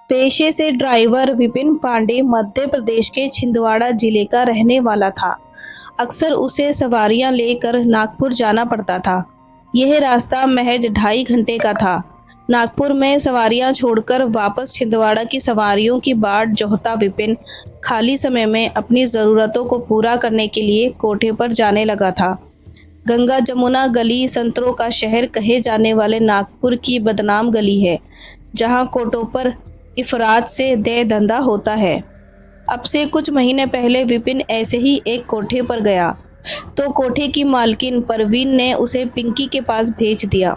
पेशे से ड्राइवर विपिन पांडे मध्य प्रदेश के छिंदवाड़ा जिले का रहने वाला था। अक्सर उसे सवारियां लेकर नागपुर जाना पड़ता था। यह रास्ता महज 2.5 घंटे का था। नागपुर में सवारियां छोड़कर वापस छिंदवाड़ा की सवारियों की बाट जोहता विपिन खाली समय में अपनी ज़रूरतों को पूरा करने के लिए कोठे पर जाने लगा था। गंगा जमुना गली संतरों का शहर कहे जाने वाले नागपुर की बदनाम गली है, जहां कोठों पर इफरात से दे धंधा होता है। अब से कुछ महीने पहले विपिन ऐसे ही एक कोठे पर गया तो कोठे की मालकिन परवीन ने उसे पिंकी के पास भेज दिया।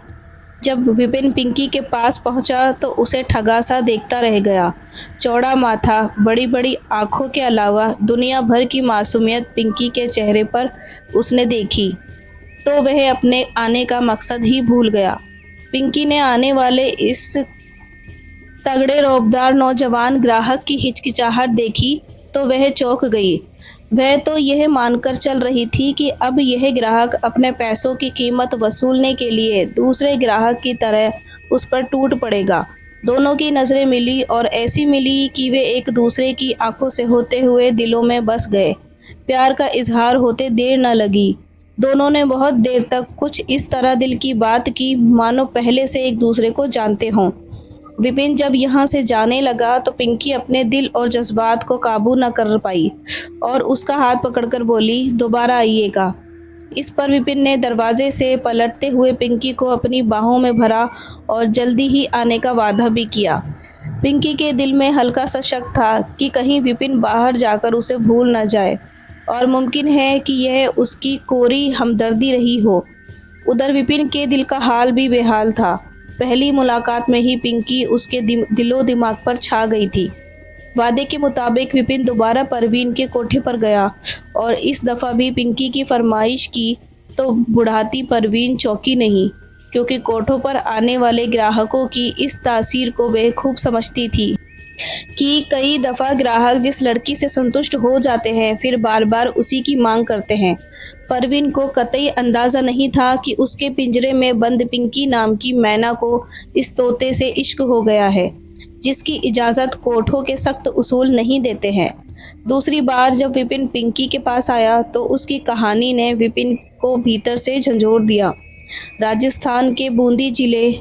जब विपिन पिंकी के पास पहुंचा तो उसे ठगा सा देखता रह गया। चौड़ा माथा, बड़ी बड़ी आंखों के अलावा दुनिया भर की मासूमियत पिंकी के चेहरे पर उसने देखी तो वह अपने आने का मकसद ही भूल गया। पिंकी ने आने वाले इस तगड़े रौबदार नौजवान ग्राहक की हिचकिचाहट देखी तो वह चौंक गई। वह तो यह मानकर चल रही थी कि अब यह ग्राहक अपने पैसों की कीमत वसूलने के लिए दूसरे ग्राहक की तरह उस पर टूट पड़ेगा। दोनों की नज़रें मिली और ऐसी मिली कि वे एक दूसरे की आंखों से होते हुए दिलों में बस गए। प्यार का इजहार होते देर न लगी। दोनों ने बहुत देर तक कुछ इस तरह दिल की बात की मानो पहले से एक दूसरे को जानते हों। विपिन जब यहाँ से जाने लगा तो पिंकी अपने दिल और जज्बात को काबू न कर पाई और उसका हाथ पकड़कर बोली, दोबारा आइएगा। इस पर विपिन ने दरवाजे से पलटते हुए पिंकी को अपनी बाहों में भरा और जल्दी ही आने का वादा भी किया। पिंकी के दिल में हल्का सा शक था कि कहीं विपिन बाहर जाकर उसे भूल न जाए और मुमकिन है कि यह उसकी कोरी हमदर्दी रही हो। उधर विपिन के दिल का हाल भी बेहाल था। पहली मुलाकात में ही पिंकी उसके दिलो दिमाग पर छा गई थी। वादे के मुताबिक विपिन दोबारा परवीन के कोठे पर गया और इस दफ़ा भी पिंकी की फरमाइश की तो बुढ़ाती परवीन चौंकी नहीं, क्योंकि कोठों पर आने वाले ग्राहकों की इस तासीर को वह खूब समझती थी कि कई दफ़ा ग्राहक जिस लड़की से संतुष्ट हो जाते हैं फिर बार बार उसी की मांग करते हैं। परवीन को कतई अंदाज़ा नहीं था कि उसके पिंजरे में बंद पिंकी नाम की मैना को इस तोते से इश्क हो गया है, जिसकी इजाज़त कोठों के सख्त उसूल नहीं देते हैं। दूसरी बार जब विपिन पिंकी के पास आया तो उसकी कहानी ने विपिन को भीतर से झंझोर दिया। राजस्थान के बूंदी जिले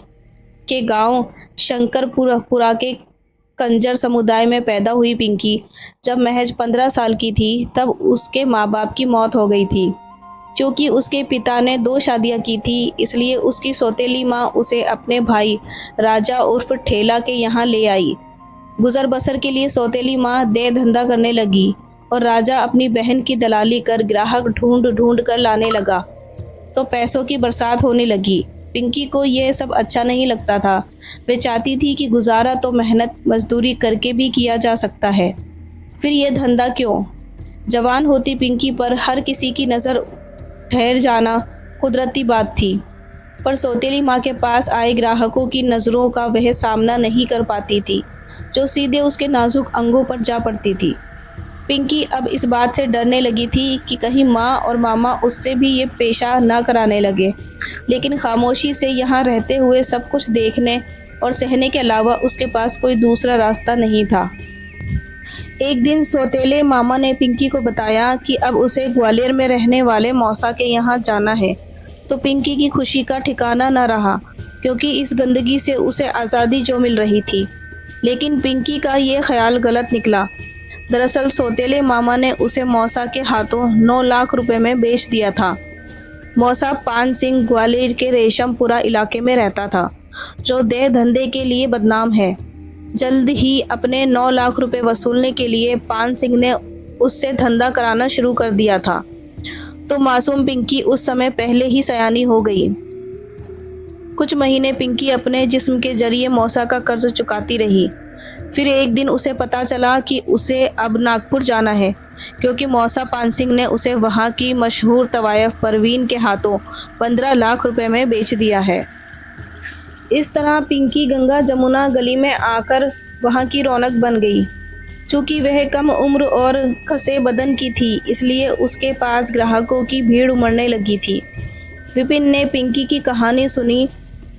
के गांव शंकरपुरा के कंजर समुदाय में पैदा हुई पिंकी जब महज 15 साल की थी तब उसके माँ बाप की मौत हो गई थी। क्योंकि उसके पिता ने 2 शादियां की थी, इसलिए उसकी सौतेली माँ उसे अपने भाई राजा उर्फ ठेला के यहाँ ले आई। गुजर बसर के लिए सौतेली माँ दे धंधा करने लगी और राजा अपनी बहन की दलाली कर ग्राहक ढूंढ ढूंढ कर लाने लगा तो पैसों की बरसात होने लगी। पिंकी को यह सब अच्छा नहीं लगता था। वे चाहती थी कि गुजारा तो मेहनत मजदूरी करके भी किया जा सकता है, फिर यह धंधा क्यों। जवान होती पिंकी पर हर किसी की नज़र ठहर जाना कुदरती बात थी, पर सौतेली माँ के पास आए ग्राहकों की नज़रों का वह सामना नहीं कर पाती थी, जो सीधे उसके नाजुक अंगों पर जा पड़ती थी। पिंकी अब इस बात से डरने लगी थी कि कहीं माँ और मामा उससे भी ये पेशा ना कराने लगे, लेकिन खामोशी से यहाँ रहते हुए सब कुछ देखने और सहने के अलावा उसके पास कोई दूसरा रास्ता नहीं था। एक दिन सौतेले मामा ने पिंकी को बताया कि अब उसे ग्वालियर में रहने वाले मौसा के यहाँ जाना है, तो पिंकी की खुशी का ठिकाना न रहा, क्योंकि इस गंदगी से उसे आज़ादी जो मिल रही थी। लेकिन पिंकी का ये ख्याल गलत निकला। दरअसल सौतेले मामा ने उसे मौसा के हाथों 9 लाख रुपए में बेच दिया था। मौसा पान सिंह ग्वालियर के रेशमपुरा इलाके में रहता था, जो देह धंधे के लिए बदनाम है। जल्द ही अपने 9 लाख रुपए वसूलने के लिए पान सिंह ने उससे धंधा कराना शुरू कर दिया था। तो मासूम पिंकी उस समय पहले ही सयानी हो गई। कुछ महीने पिंकी अपने जिस्म के जरिए मौसा का कर्ज चुकाती रही। फिर एक दिन उसे पता चला कि उसे अब नागपुर जाना है, क्योंकि मौसा पान सिंह ने उसे वहाँ की मशहूर तवायफ परवीन के हाथों 15 लाख रुपए में बेच दिया है। इस तरह पिंकी गंगा जमुना गली में आकर वहाँ की रौनक बन गई। चूँकि वह कम उम्र और खसे बदन की थी, इसलिए उसके पास ग्राहकों की भीड़ उमड़ने लगी थी। विपिन ने पिंकी की कहानी सुनी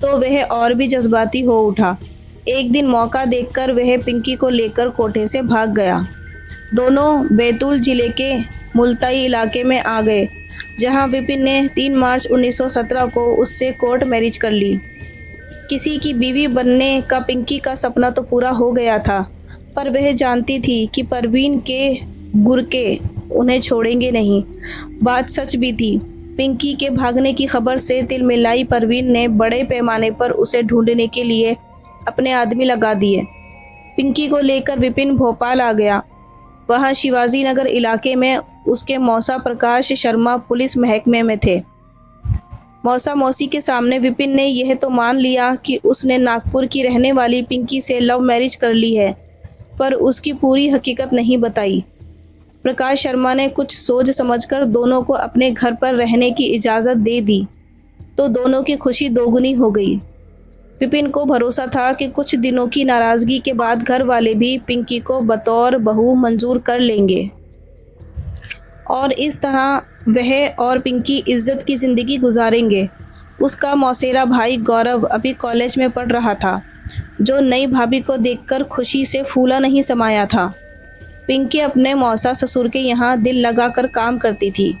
तो वह और भी जज्बाती हो उठा। एक दिन मौका देखकर वह पिंकी को लेकर कोठे से भाग गया। दोनों बैतूल जिले के मुल्ताई इलाके में आ गए, जहां विपिन ने 3 मार्च 1917 को उससे कोर्ट मैरिज कर ली। किसी की बीवी बनने का पिंकी का सपना तो पूरा हो गया था, पर वह जानती थी कि परवीन के गुरके उन्हें छोड़ेंगे नहीं। बात सच भी थी। पिंकी के भागने की खबर से तिलमिलाई परवीन ने बड़े पैमाने पर उसे ढूंढने के लिए अपने आदमी लगा दिए। पिंकी को लेकर विपिन भोपाल आ गया। वहां शिवाजी नगर इलाके में उसके मौसा प्रकाश शर्मा पुलिस महकमे में थे। मौसा मौसी के सामने विपिन ने यह तो मान लिया कि उसने नागपुर की रहने वाली पिंकी से लव मैरिज कर ली है, पर उसकी पूरी हकीकत नहीं बताई। प्रकाश शर्मा ने कुछ सोच समझकर दोनों को अपने घर पर रहने की इजाज़त दे दी, तो दोनों की खुशी दोगुनी हो गई। विपिन को भरोसा था कि कुछ दिनों की नाराज़गी के बाद घर वाले भी पिंकी को बतौर बहू मंजूर कर लेंगे और इस तरह वह और पिंकी इज्जत की ज़िंदगी गुजारेंगे। उसका मौसेरा भाई गौरव अभी कॉलेज में पढ़ रहा था, जो नई भाभी को देखकर खुशी से फूला नहीं समाया था। पिंकी अपने मौसा ससुर के यहाँ दिल लगाकर काम करती थी।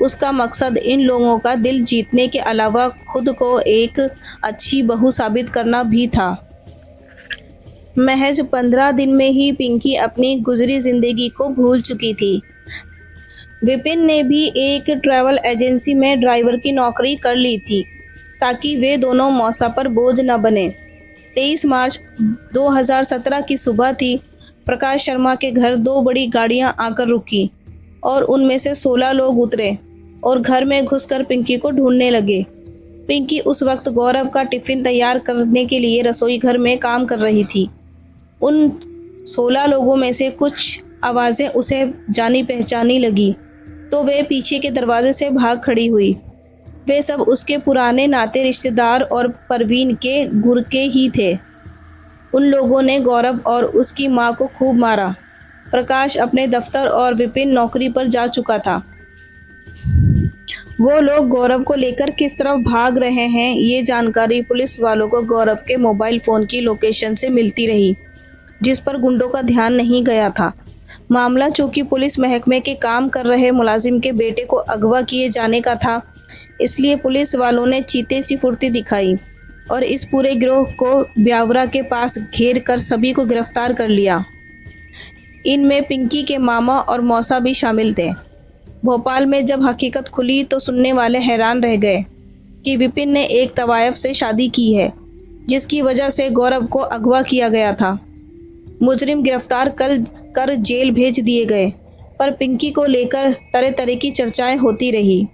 उसका मकसद इन लोगों का दिल जीतने के अलावा खुद को एक अच्छी बहू साबित करना भी था। महज 15 दिन में ही पिंकी अपनी गुजरी जिंदगी को भूल चुकी थी। विपिन ने भी एक ट्रैवल एजेंसी में ड्राइवर की नौकरी कर ली थी, ताकि वे दोनों मौसा पर बोझ न बने। 23 मार्च 2017 की सुबह थी। प्रकाश शर्मा के घर 2 बड़ी गाड़ियां आकर रुकी और उनमें से 16 लोग उतरे और घर में घुसकर पिंकी को ढूंढने लगे। पिंकी उस वक्त गौरव का टिफ़िन तैयार करने के लिए रसोई घर में काम कर रही थी। उन 16 लोगों में से कुछ आवाज़ें उसे जानी पहचानी लगी, तो वे पीछे के दरवाजे से भाग खड़ी हुई। वे सब उसके पुराने नाते रिश्तेदार और परवीन के गुरके ही थे। उन लोगों ने गौरव और उसकी मां को खूब मारा। प्रकाश अपने दफ्तर और विपिन नौकरी पर जा चुका था। वो लोग गौरव को लेकर किस तरफ भाग रहे हैं, ये जानकारी पुलिस वालों को गौरव के मोबाइल फ़ोन की लोकेशन से मिलती रही, जिस पर गुंडों का ध्यान नहीं गया था। मामला चूंकि पुलिस महकमे के काम कर रहे मुलाजिम के बेटे को अगवा किए जाने का था, इसलिए पुलिस वालों ने चीते सी फुर्ती दिखाई और इस पूरे गिरोह को ब्यावरा के पास घेर कर सभी को गिरफ्तार कर लिया। इनमें पिंकी के मामा और मौसा भी शामिल थे। भोपाल में जब हकीकत खुली तो सुनने वाले हैरान रह गए कि विपिन ने एक तवायफ से शादी की है, जिसकी वजह से गौरव को अगवा किया गया था। मुजरिम गिरफ्तार कर जेल भेज दिए गए, पर पिंकी को लेकर तरह तरह की चर्चाएं होती रही।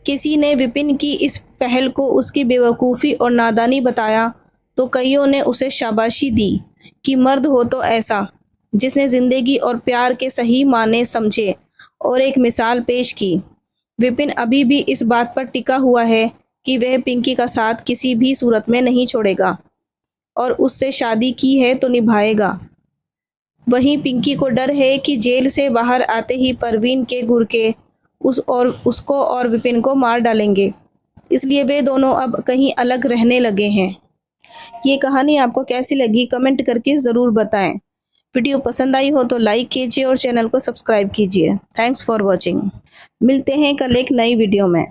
किसी ने विपिन की इस पहल को उसकी बेवकूफ़ी और नादानी बताया, तो कईयों ने उसे शाबाशी दी कि मर्द हो तो ऐसा, जिसने ज़िंदगी और प्यार के सही माने समझे और एक मिसाल पेश की। विपिन अभी भी इस बात पर टिका हुआ है कि वह पिंकी का साथ किसी भी सूरत में नहीं छोड़ेगा और उससे शादी की है तो निभाएगा। वहीं पिंकी को डर है कि जेल से बाहर आते ही परवीन के गुरके उसको और विपिन को मार डालेंगे, इसलिए वे दोनों अब कहीं अलग रहने लगे हैं। ये कहानी आपको कैसी लगी कमेंट करके ज़रूर बताएं। वीडियो पसंद आई हो तो लाइक कीजिए और चैनल को सब्सक्राइब कीजिए। Thanks for watching. मिलते हैं कल एक नई वीडियो में।